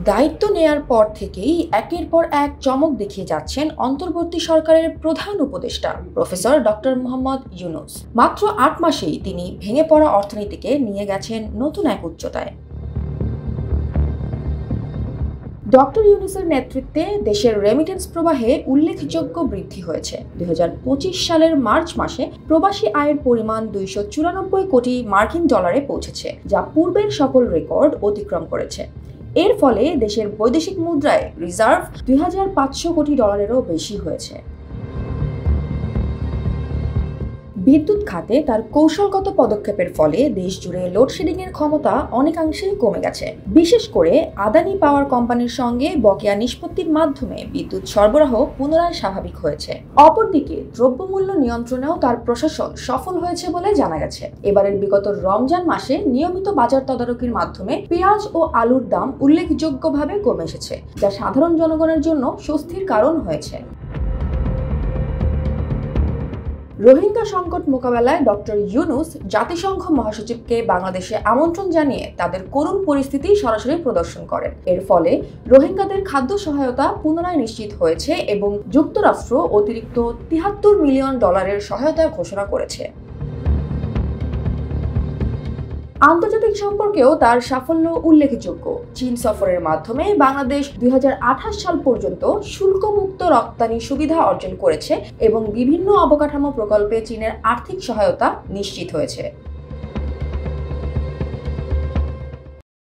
দায়িত্ব নেয়ার পর থেকেই একের পর এক চমক দেখিয়ে যাচ্ছেন অন্তর্বর্তী সরকারের প্রধান উপদেষ্টা প্রফেসর ডক্টর মোহাম্মদ ইউনূস। মাত্র ৮ মাসেই তিনি ভেঙে পড়া অর্থনীতিকে নিয়ে গেছেন নতুন এক উচ্চতায়। ডক্টর ইউনূসের নেতৃত্বে দেশের রেমিটেন্স প্রবাহে উল্লেখযোগ্য বৃদ্ধি হয়েছে। ২০২৫ সালের মার্চ মাসে প্রবাসী আয়ের পরিমাণ ২৯৪ কোটি মার্কিন ডলারে পৌঁছেছে, যা পূর্বের সকল রেকর্ড অতিক্রম করেছে। এর ফলে দেশের বৈদেশিক মুদ্রায় রিজার্ভ ২৫০০ কোটি ডলারেরও বেশি হয়েছে। বিদ্যুৎ খাতে তার কৌশলগত পদক্ষেপের ফলে দেশ জুড়ে লোডশেডিংয়ের ক্ষমতা অনেকাংশেই কমে গেছে। বিশেষ করে আদানি পাওয়ার কোম্পানির সঙ্গে বকেয়া নিষ্পত্তির মাধ্যমে বিদ্যুৎ সরবরাহ পুনরায় স্বাভাবিক হয়েছে। অপরদিকে দ্রব্যমূল্য নিয়ন্ত্রণেও তার প্রশাসন সফল হয়েছে বলে জানা গেছে। এবারের বিগত রমজান মাসে নিয়মিত বাজার তদারকির মাধ্যমে পেঁয়াজ ও আলুর দাম উল্লেখযোগ্যভাবে কমে এসেছে, যা সাধারণ জনগণের জন্য স্বস্তির কারণ হয়েছে। রোহিঙ্গা সংকট মোকাবেলায় ডক্টর ইউনূস জাতিসংঘ মহাসচিবকে বাংলাদেশে আমন্ত্রণ জানিয়ে তাদের করুণ পরিস্থিতি সরাসরি প্রদর্শন করেন। এর ফলে রোহিঙ্গাদের খাদ্য সহায়তা পুনরায় নিশ্চিত হয়েছে এবং যুক্তরাষ্ট্র অতিরিক্ত ৭৩ মিলিয়ন ডলারের সহায়তা ঘোষণা করেছে। আন্তর্জাতিক সম্পর্কেও তার সাফল্য উল্লেখযোগ্য। চীন সফরের মাধ্যমে বাংলাদেশ ২০২৮ সাল পর্যন্ত শুল্কমুক্ত রপ্তানি সুবিধা অর্জন করেছে এবং বিভিন্ন অবকাঠামো প্রকল্পে চীনের আর্থিক সহায়তা নিশ্চিত হয়েছে।